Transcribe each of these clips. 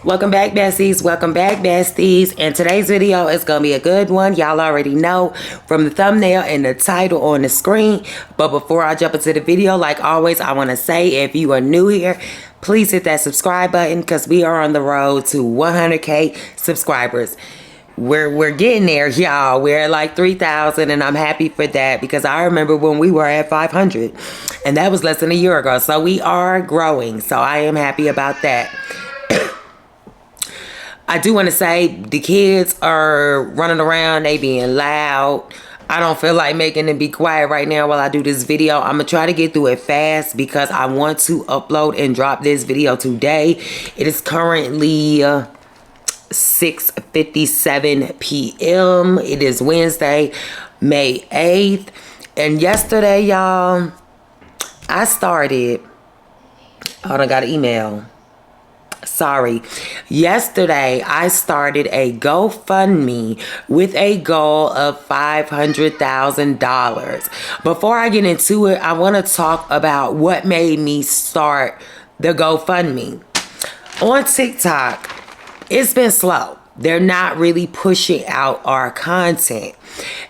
Welcome back, besties. Welcome back, besties. And today's video is going to be a good one. Y'all already know from the thumbnail and the title on the screen. But before I jump into the video, like always, I want to say if you are new here, please hit that subscribe button because we are on the road to 100K subscribers. We're getting there, y'all. We're at like 3,000 and I'm happy for that because I remember when we were at 500 and that was less than a year ago. So we are growing. So I am happy about that. I do want to say the kids are running around, they being loud. I don't feel like making them be quiet right now while I do this video. I'm going to try to get through it fast because I want to upload and drop this video today. It is currently 6:57 p.m. It is Wednesday, May 8th. And yesterday, y'all, I started, hold on, I got an email. Sorry. Yesterday, I started a GoFundMe with a goal of $500,000. Before I get into it, I want to talk about what made me start the GoFundMe. On TikTok, it's been slow. They're not really pushing out our content.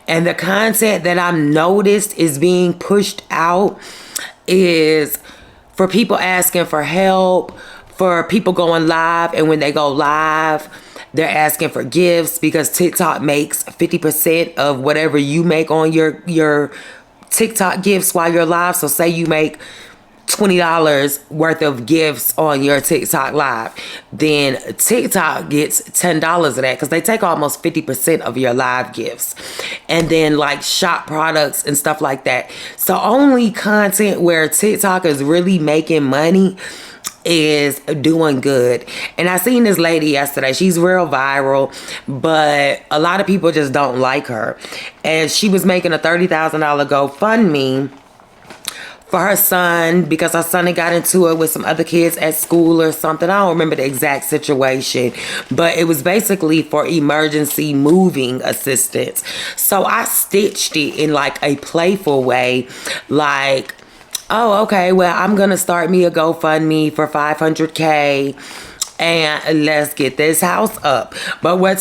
And the content that I've noticed is being pushed out is for people asking for help, for people going live, and when they go live, they're asking for gifts because TikTok makes 50% of whatever you make on your TikTok gifts while you're live. So say you make $20 worth of gifts on your TikTok live, then TikTok gets $10 of that because they take almost 50% of your live gifts, and then like shop products and stuff like that. So only content where TikTok is really making money is doing good. And I seen this lady yesterday. She's real viral, but a lot of people just don't like her. And she was making a $30,000 GoFundMe for her son because her son had got into it with some other kids at school or something. I don't remember the exact situation, but it was basically for emergency moving assistance. So I stitched it in like a playful way, like, oh, okay, well, I'm going to start me a GoFundMe for 500K and let's get this house up. But it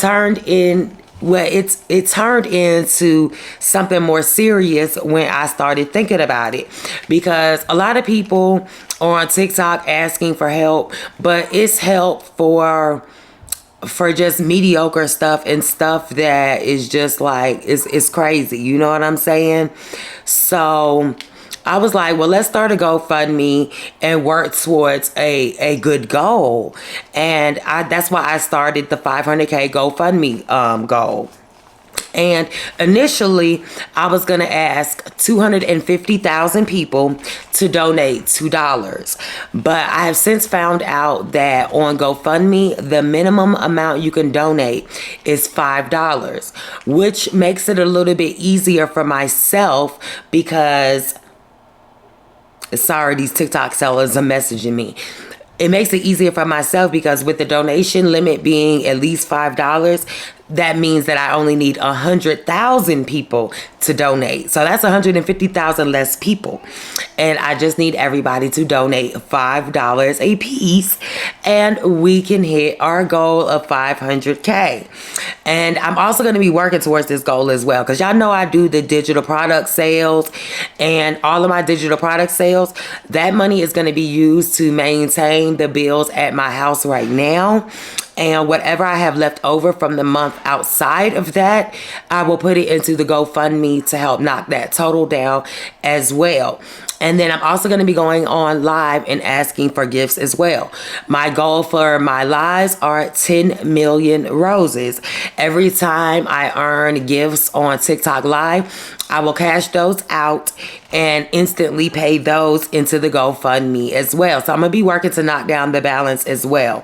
turned into something more serious when I started thinking about it, because a lot of people are on TikTok asking for help, but it's help for just mediocre stuff and stuff that is just like, it's crazy. You know what I'm saying? So I was like, well, let's start a GoFundMe and work towards a good goal. And that's why I started the 500K GoFundMe goal. And initially, I was going to ask 250,000 people to donate $2. But I have since found out that on GoFundMe, the minimum amount you can donate is $5, which makes it a little bit easier for myself because, sorry, these TikTok sellers are messaging me. It makes it easier for myself because with the donation limit being at least $5, that means that I only need 100,000 people to donate. So that's 150,000 less people. And I just need everybody to donate $5 a piece and we can hit our goal of 500K. And I'm also going to be working towards this goal as well, because y'all know I do the digital product sales, and all of my digital product sales, that money is going to be used to maintain the bills at my house right now. And whatever I have left over from the month outside of that, I will put it into the GoFundMe to help knock that total down as well. And then I'm also going to be going on live and asking for gifts as well. My goal for my lives are 10 million roses. Every time I earn gifts on TikTok Live, I will cash those out and instantly pay those into the GoFundMe as well. So I'm going to be working to knock down the balance as well.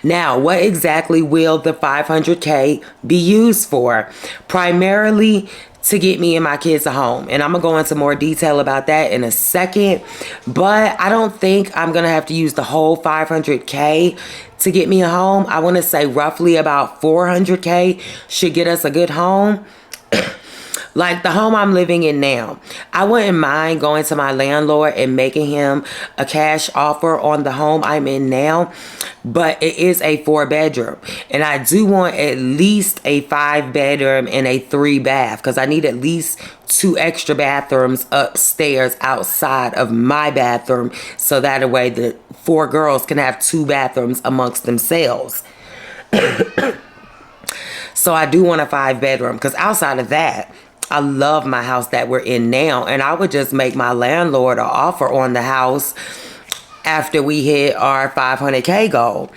Now, what exactly will the 500K be used for? Primarily to get me and my kids a home. And I'm going to go into more detail about that in a second. But I don't think I'm going to have to use the whole 500K to get me a home. I want to say roughly about 400K should get us a good home. Like the home I'm living in now, I wouldn't mind going to my landlord and making him a cash offer on the home I'm in now, but it is a 4-bedroom, and I do want at least a 5-bedroom and a 3-bath, because I need at least 2 extra bathrooms upstairs outside of my bathroom, so that way the 4 girls can have 2 bathrooms amongst themselves. So I do want a 5-bedroom, because outside of that, I love my house that we're in now, and I would just make my landlord an offer on the house after we hit our 500K goal.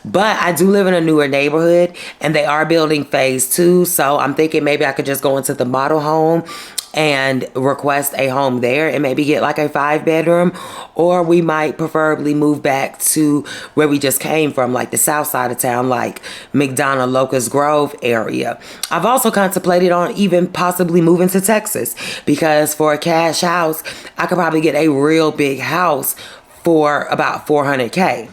But I do live in a newer neighborhood, and they are building phase 2, so I'm thinking maybe I could just go into the model home and request a home there and maybe get like a 5-bedroom, or we might preferably move back to where we just came from, like the south side of town, like McDonough, Locust Grove area. I've also contemplated on even possibly moving to Texas, because for a cash house I could probably get a real big house for about 400K.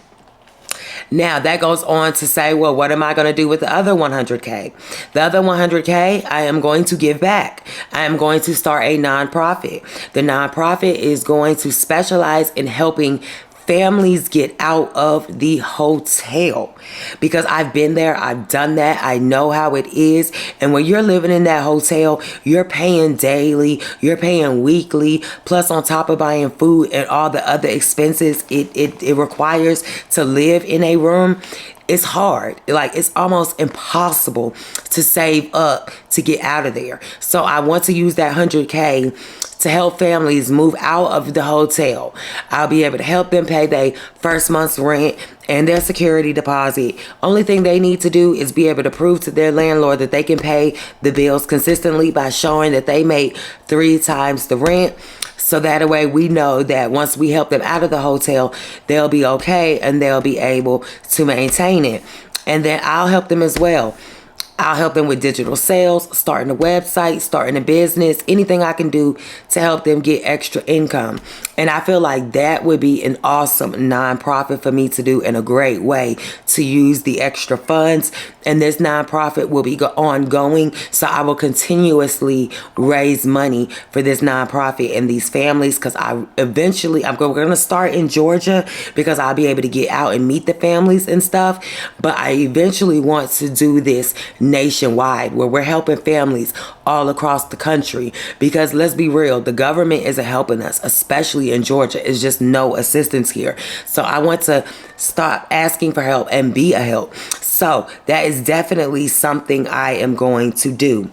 Now, that goes on to say, well, what am I going to do with the other 100K? The other 100K, I am going to give back. I am going to start a nonprofit. The nonprofit is going to specialize in helping families get out of the hotel, because I've been there, I've done that, I know how it is. And when you're living in that hotel, you're paying daily, you're paying weekly, plus on top of buying food and all the other expenses it requires to live in a room. It's hard. Like, it's almost impossible to save up to get out of there. So I want to use that 100K to help families move out of the hotel. I'll be able to help them pay their first month's rent and their security deposit. Only thing they need to do is be able to prove to their landlord that they can pay the bills consistently by showing that they make 3 times the rent. So that way we know that once we help them out of the hotel, they'll be okay and they'll be able to maintain it. And then I'll help them as well. I'll help them with digital sales, starting a website, starting a business, anything I can do to help them get extra income. And I feel like that would be an awesome nonprofit for me to do, in a great way to use the extra funds. And this nonprofit will be ongoing, so I will continuously raise money for this nonprofit and these families, because we're going to start in Georgia, because I'll be able to get out and meet the families and stuff. But I eventually want to do this nationwide, where we're helping families all across the country, because let's be real, the government isn't helping us, especially in Georgia. It's just no assistance here. So I want to stop asking for help and be a help. So that is definitely something I am going to do.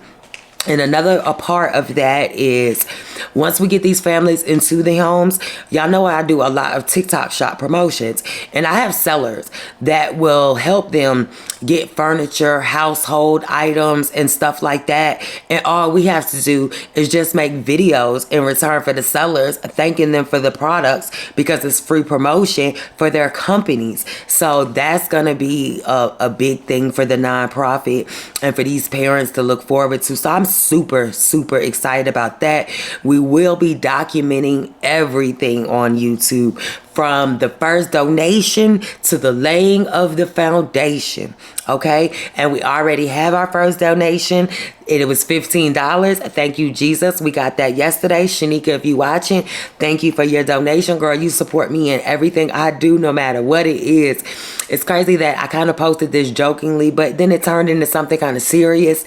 And a part of that is, once we get these families into the homes, y'all know I do a lot of TikTok shop promotions, and I have sellers that will help them get furniture, household items, and stuff like that. And all we have to do is just make videos in return for the sellers, thanking them for the products, because it's free promotion for their companies. So that's going to be a big thing for the nonprofit and for these parents to look forward to. So I'm super excited about that. We will be documenting everything on YouTube, from the first donation to the laying of the foundation. Okay, and we already have our first donation. It was $15. Thank you, Jesus. We got that yesterday. Shanika, if you watching, thank you for your donation, girl. You support me in everything I do, no matter what it is. It's crazy that I kind of posted this jokingly, but then it turned into something kind of serious.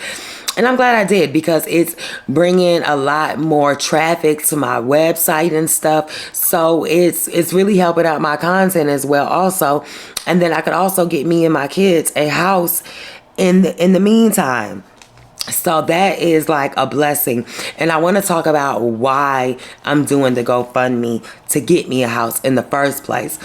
And I'm glad I did, because it's bringing a lot more traffic to my website and stuff. So it's really helping out my content as well also. And then I could also get me and my kids a house in the meantime. So that is like a blessing. And I want to talk about why I'm doing the GoFundMe to get me a house in the first place.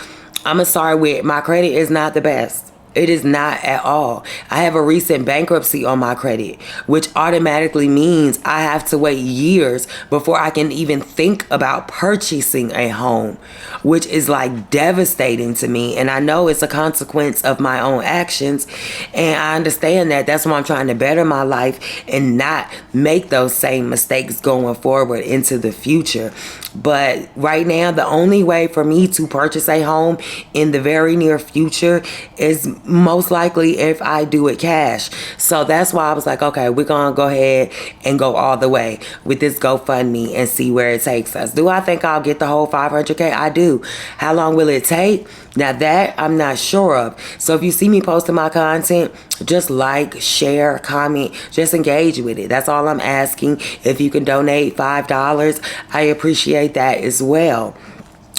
I'm going to start with, my credit is not the best. It is not at all. I have a recent bankruptcy on my credit, which automatically means I have to wait years before I can even think about purchasing a home, which is like devastating to me. And I know it's a consequence of my own actions. And I understand that. That's why I'm trying to better my life and not make those same mistakes going forward into the future. But right now, the only way for me to purchase a home in the very near future is most likely if I do it cash. So that's why I was like, okay, we're going to go ahead and go all the way with this GoFundMe and see where it takes us. Do I think I'll get the whole 500K? I do. How long will it take? Now that I'm not sure of. So if you see me posting my content, just like, share, comment, just engage with it. That's all I'm asking. If you can donate $5, I appreciate that as well.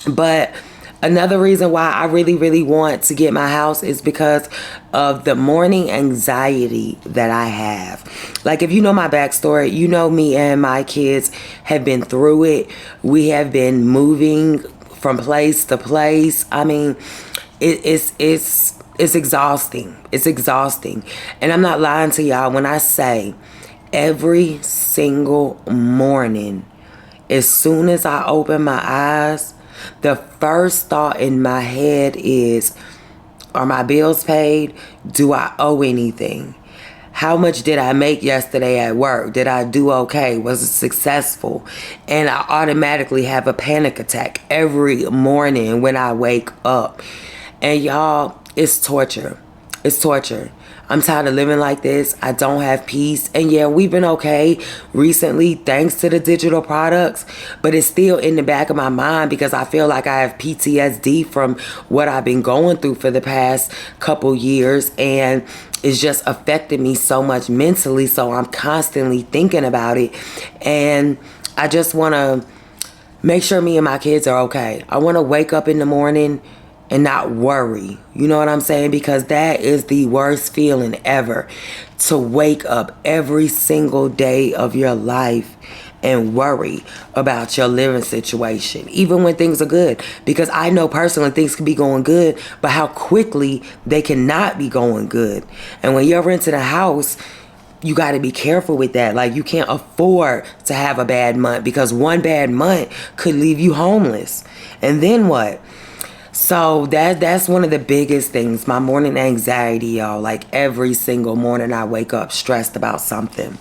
But another reason why I really, really want to get my house is because of the morning anxiety that I have. Like, if you know my backstory, you know me and my kids have been through it. We have been moving from place to place. I mean, it's exhausting. It's exhausting. And I'm not lying to y'all when I say every single morning, as soon as I open my eyes, the first thought in my head is, are my bills paid? Do I owe anything? How much did I make yesterday at work? Did I do okay? Was it successful? And I automatically have a panic attack every morning when I wake up. And y'all, it's torture. It's torture. I'm tired of living like this. I don't have peace. And yeah, we've been okay recently thanks to the digital products, but it's still in the back of my mind because I feel like I have PTSD from what I've been going through for the past couple years, and it's just affected me so much mentally. So I'm constantly thinking about it, and I just want to make sure me and my kids are okay. I want to wake up in the morning and not worry. You know what I'm saying? Because that is the worst feeling ever, to wake up every single day of your life and worry about your living situation, even when things are good. Because I know personally things can be going good, but how quickly they cannot be going good. And when you're renting a house, you got to be careful with that. Like, you can't afford to have a bad month, because one bad month could leave you homeless. And then what? So that's one of the biggest things, my morning anxiety, y'all. Like, every single morning I wake up stressed about something.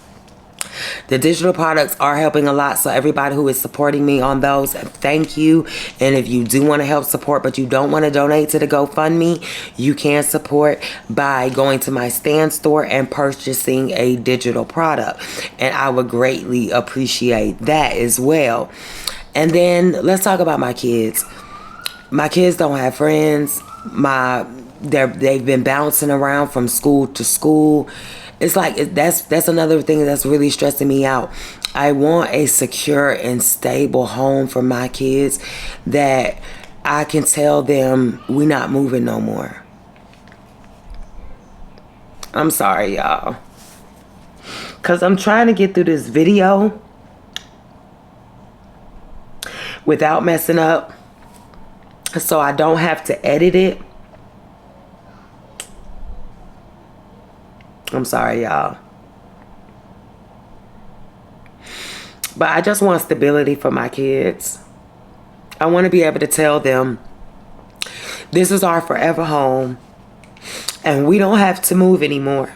The digital products are helping a lot, so everybody who is supporting me on those, thank you. And if you do want to help support but you don't want to donate to the GoFundMe, you can support by going to my Stand store and purchasing a digital product, and I would greatly appreciate that as well. And then let's talk about my kids. My kids don't have friends. They've been bouncing around from school to school. It's like, that's another thing that's really stressing me out. I want a secure and stable home for my kids that I can tell them we're not moving no more. I'm sorry, y'all, because I'm trying to get through this video without messing up, so I don't have to edit it. I'm sorry, y'all. But I just want stability for my kids. I want to be able to tell them this is our forever home and we don't have to move anymore.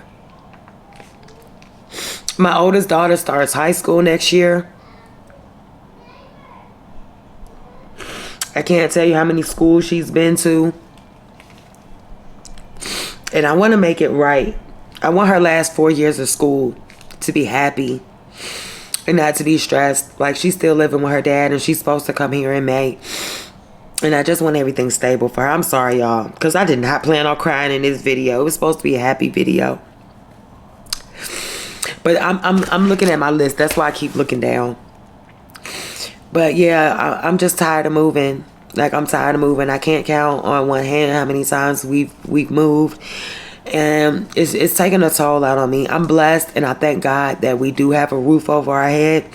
My oldest daughter starts high school next year. I can't tell you how many schools she's been to. And I want to make it right. I want her last 4 years of school to be happy and not to be stressed. Like, she's still living with her dad and she's supposed to come here in May. And I just want everything stable for her. I'm sorry, y'all, because I did not plan on crying in this video. It was supposed to be a happy video. But I'm looking at my list. That's why I keep looking down. But yeah, I'm just tired of moving. Like, I'm tired of moving. I can't count on one hand how many times we've moved. And it's taking a toll out on me. I'm blessed and I thank God that we do have a roof over our head.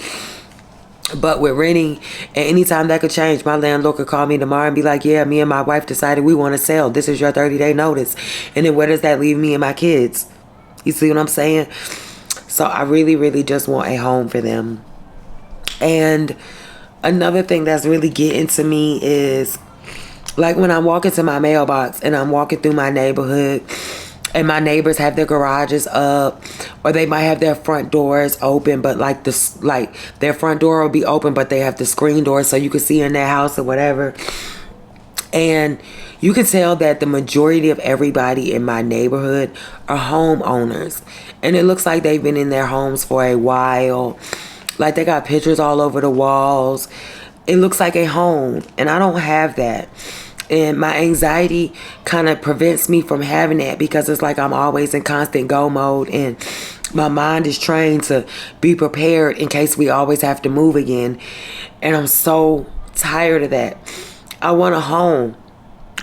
But we're renting, and anytime that could change. My landlord could call me tomorrow and be like, yeah, me and my wife decided we want to sell. This is your 30-day notice. And then where does that leave me and my kids? You see what I'm saying? So I really, really just want a home for them. And another thing that's really getting to me is, like, when I'm walking to my mailbox and I'm walking through my neighborhood and my neighbors have their garages up, or they might have their front doors open, but like this, like their front door will be open, but they have the screen door so you can see in their house or whatever. And you can tell that the majority of everybody in my neighborhood are homeowners, and it looks like they've been in their homes for a while. Like they got pictures all over the walls. It looks like a home, and I don't have that. And my anxiety kind of prevents me from having that, because it's like I'm always in constant go mode, and my mind is trained to be prepared in case we always have to move again. And I'm so tired of that. I want a home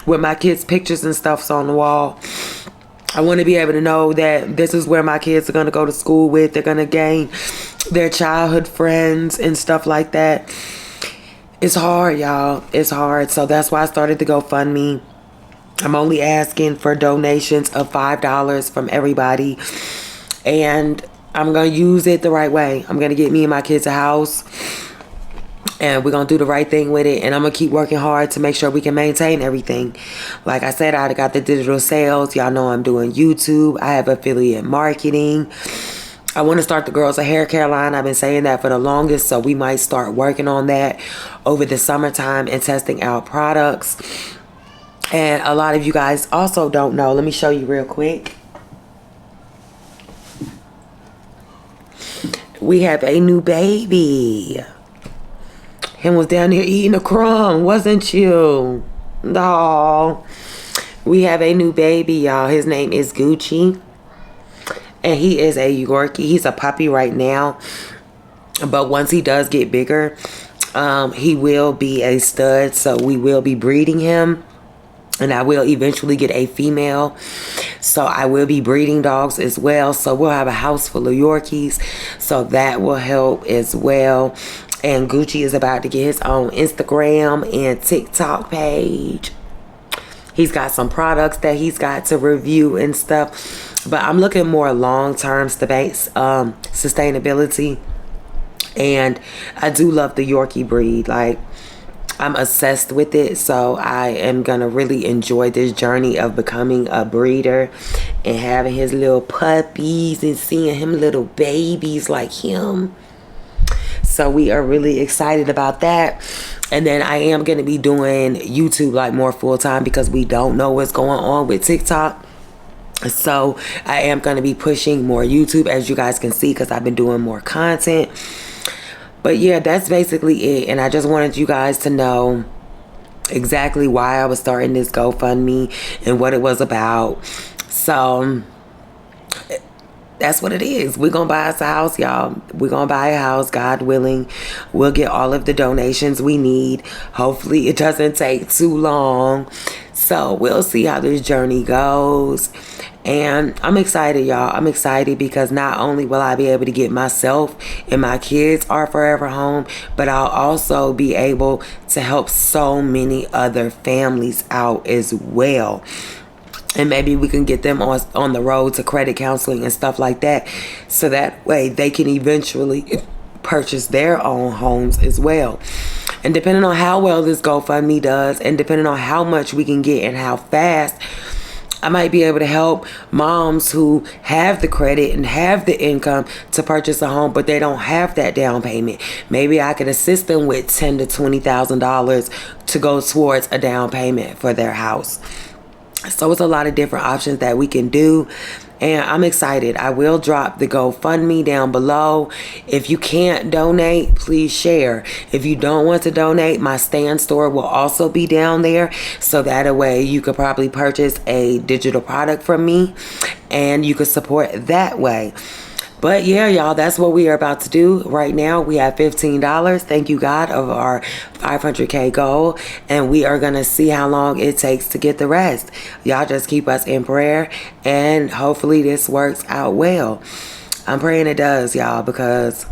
with my kids' pictures and stuff's on the wall. I want to be able to know that this is where my kids are going to go to school with. They're going to gain their childhood friends and stuff like that. It's hard, y'all. It's hard. So that's why I started the GoFundMe. I'm only asking for donations of $5 from everybody. And I'm going to use it the right way. I'm going to get me and my kids a house. And we're going to do the right thing with it. And I'm going to keep working hard to make sure we can maintain everything. Like I said, I got the digital sales. Y'all know I'm doing YouTube. I have affiliate marketing. I want to start the girls a hair care line. I've been saying that for the longest, so we might start working on that over the summertime and testing out products. And a lot of you guys also don't know. Let me show you real quick. We have a new baby. Him was down there eating a crumb, wasn't you? No. We have a new baby, y'all. His name is Gucci. And he is a Yorkie. He's a puppy right now. But once he does get bigger, he will be a stud. So we will be breeding him. And I will eventually get a female. So I will be breeding dogs as well. So we'll have a house full of Yorkies. So that will help as well. And Gucci is about to get his own Instagram and TikTok page. He's got some products that he's got to review and stuff. But I'm looking more long-term sustainability. And I do love the Yorkie breed. Like, I'm obsessed with it. So I am going to really enjoy this journey of becoming a breeder and having his little puppies and seeing him little babies like him. So we are really excited about that. And then I am going to be doing YouTube like more full-time, because we don't know what's going on with TikTok. So I am going to be pushing more YouTube, as you guys can see, because I've been doing more content. But yeah, that's basically it. And I just wanted you guys to know exactly why I was starting this GoFundMe and what it was about. So that's what it is. We're going to buy us a house, y'all. We're going to buy a house, God willing. We'll get all of the donations we need. Hopefully it doesn't take too long. So we'll see how this journey goes. And I'm excited, y'all. I'm excited because not only will I be able to get myself and my kids our forever home, but I'll also be able to help so many other families out as well. And maybe we can get them on the road to credit counseling and stuff like that. So that way they can eventually purchase their own homes as well. And depending on how well this GoFundMe does, and depending on how much we can get and how fast, I might be able to help moms who have the credit and have the income to purchase a home, but they don't have that down payment. Maybe I could assist them with $10,000 to $20,000 to go towards a down payment for their house. So it's a lot of different options that we can do. And I'm excited. I will drop the GoFundMe down below. If you can't donate, please share. If you don't want to donate, my Stand store will also be down there. So that way you could probably purchase a digital product from me and you could support that way. But yeah, y'all, that's what we are about to do right now. We have $15. Thank you, God, of our 500K goal. And we are going to see how long it takes to get the rest. Y'all just keep us in prayer. And hopefully this works out well. I'm praying it does, y'all, because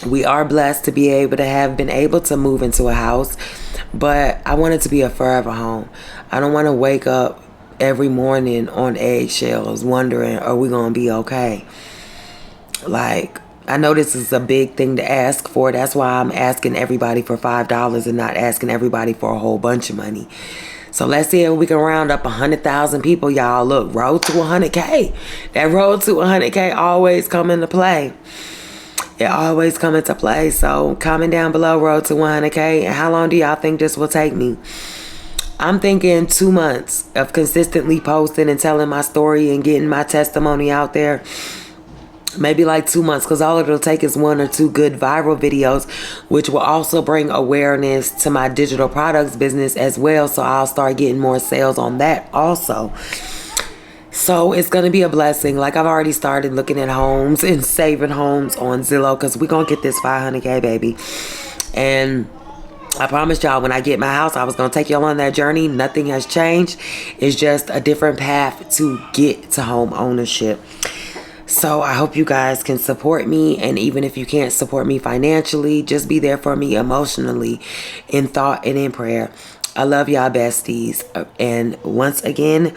we are blessed to be able to have been able to move into a house. But I want it to be a forever home. I don't want to wake up every morning on eggshells wondering, are we going to be okay? Like, I know this is a big thing to ask for. That's why I'm asking everybody for $5 and not asking everybody for a whole bunch of money. So let's see if we can round up 100,000 people, y'all. Look, road to 100K. That road to 100K always come into play. It always come into play. So comment down below, road to 100K. And how long do y'all think this will take me? I'm thinking 2 months of consistently posting and telling my story and getting my testimony out there. Maybe like 2 months, because all it'll take is 1 or 2 good viral videos, which will also bring awareness to my digital products business as well. So I'll start getting more sales on that also. So it's going to be a blessing. Like, I've already started looking at homes and saving homes on Zillow, because we're going to get this 500K, baby. And I promised y'all when I get my house, I was going to take y'all on that journey. Nothing has changed. It's just a different path to get to home ownership. So I hope you guys can support me. And even if you can't support me financially, just be there for me emotionally, in thought and in prayer. I love y'all, besties. And once again,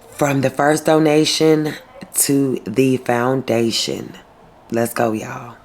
from the first donation to the foundation. Let's go, y'all.